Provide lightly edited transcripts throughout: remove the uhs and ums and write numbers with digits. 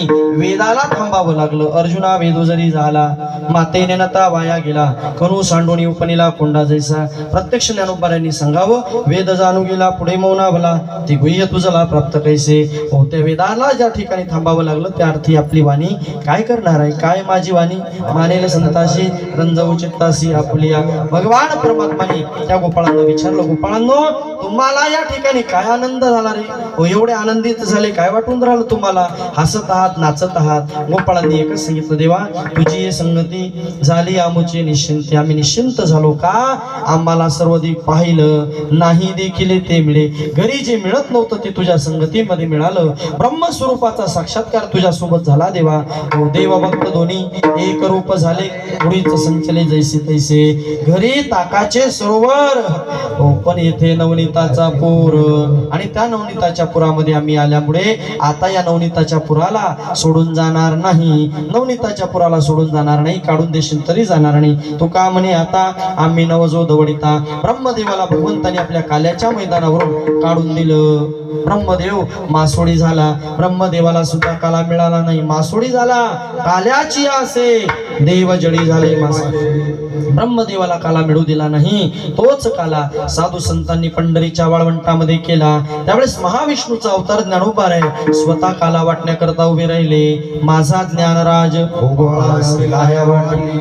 वेदाला थांबावं लागलं. अर्जुना वेदो जरी झाला मातेने नता वाया गेला, कणू सांडोनी उपनीला कोंडा जैसा. प्रत्यक्ष ज्ञानोबारांनी सांगावं, वेद जाणू गेला पुढे मौना भला, ती गुह्य तुझला प्राप्त कैसे. हो, त्या वेदाला ज्या ठिकाणी थांबावं लागलं त्या अर्थी आपली वाणी काय करणार आहे. काय माझी वाणी मानेल संताशी रंजवू चित्ताशी आपुलिया. भगवान परमात्माने त्या गोपाळांना विचारलं, गोपाळांनो तुम्हाला या ठिकाणी काय आनंद झाला रे. हो, एवढे आनंदित झाले, काय वाटून राहिलं तुम्हाला, हसत आहात नाचत आहात. गोपाळांनी एकच सांगितलं, देवा तुझी संगती झाली आमुची निश्चिंती. आम्ही निश्चिंत झालो का, आम्हाला सर्वदिक पाहिलं नाही देखील ते मिळे. घरी जे मिळत नव्हतं ते तुझ्या संगतीमध्ये मिळालं. ब्रह्मस्वरूपाचा साक्षात्कार तुझ्या सोबत झाला देवा. हो, देव भक्त दोन्ही एक रूप झाले, मुळीच संचले जैसे तैसे. घरी ताकाचे सरोवर, हो, पण येथे नवनीताचा पूर. आणि त्या नवनीताच्या पुरामध्ये आम्ही आल्यामुळे आता या नवनीताच्या पुराला सोडून जाणार नाही. नवनीताच्या पुराला सोडून जाणार नाही, काढून देशील तरी जाणार नाही. तो का म्हणे, आता आम्ही नवजो दवडिता. ब्रह्मदेवाला भगवंताने आपल्या काल्याच्या मैदानावरून काढून दिलं. ब्रह्मदेव मासोडी झाला, ब्रह्मदेवाला सुद्धा काला मिळाला नाही, मासोडी झाला. काल्याची असे देव जडी झाले मासा. ब्रह्मदेवाला काला मिळू दिला नाही. तोच काला साधू संतांनी पंढरीच्या वाळवंटामध्ये केला. त्यावेळेस महाविष्णूचा अवतार ज्ञानोबा आहे, स्वतः काला वाटण्याकरता उभे राहिले. माझा ज्ञानराज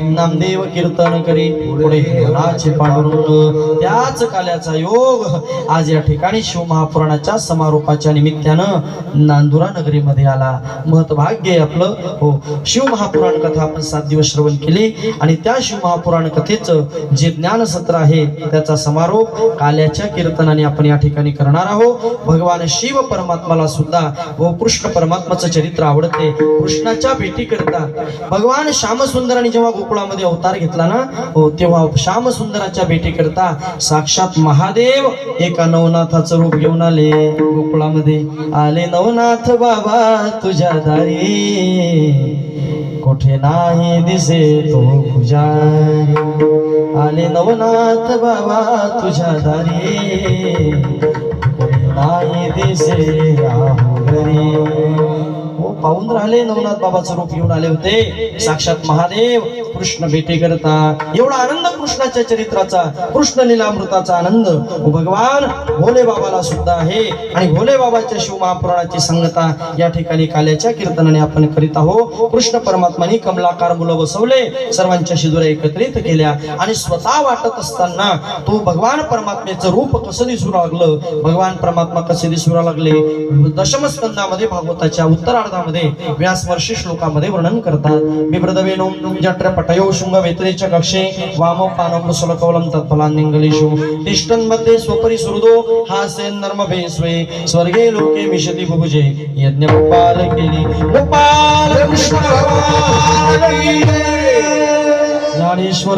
नामदेव कीर्तन करी पुढे नाचे पांडुरंग. त्याच काल्याचा योग आज या ठिकाणी शिवमहापुराणाच्या समारोपाच्या निमित्तानं नांदुरा नगरीमध्ये आला. महत्भाग्य आपलं. हो, शिवमहापुराण कथा आपण 7 दिवस श्रवण केली आणि त्या शिवमहापुराण कथेचं जे ज्ञान सत्र आहे त्याचा समारोप काल्याच्या कीर्तनाने आपण या ठिकाणी करणार आहोत. भगवान शिव परमात्माला सुद्धा व कृष्ण परमात्माचं चरित्र आवडते. कृष्णाच्या भेटी करता भगवान श्यामसुंदराने जेव्हा गोकुळामध्ये अवतार घेतला ना, हो, तेव्हा श्यामसुंदराच्या भेटी करता साक्षात महादेव एका नवनाथाचं रूप घेऊन आले. गोकुळामध्ये आले नवनाथ बाबा तुझ्या दारी, कोठे नाही दिसे तो पुजारी. आले नवनाथ बाबा तुझ्या दारी, कोठे नाही दिसे राहू घरी. हो, पाहून राहिले नवनाथ बाबाचं रूप घेऊन आले होते साक्षात महादेव. कृष्ण भेटी करता एवढा आनंद कृष्णाच्या चरित्राचा, कृष्ण लीलामृताचा आनंद भगवान भोले बाबाला सुद्धा आहे. आणि भोले बाबाच्या शिवमहापुराणाची संगता या ठिकाणी काल्याच्या कीर्तनाने आपण करीत आहोत. कृष्ण परमात्माने कमलाकार मुलं बसवले, सर्वांच्या शिदुऱ्या एकत्रित केल्या आणि स्वतः वाटत असताना तो भगवान परमात्म्याचं रूप कसं दिसू लागलं, भगवान परमात्मा कसे दिसू लागले, दशमस्कंदामध्ये भागवताच्या उत्तरार्धामध्ये व्यासवर्षी श्लोकामध्ये वर्णन करतात. बिभ्रदवेनो जट्र पटयो शुंग वेत्रेच्या कक्षे वामो पानम मुसलकवलम तत्फलान्निंगलेषु तिष्ठन् मध्ये स्वपरि सुहृदो हासेन नर्म भेस्वे स्वर्गे लोके विशति बुभुजे. यज्ञ गोपाल केली गोपाल कृष्ण ज्ञानेश्वर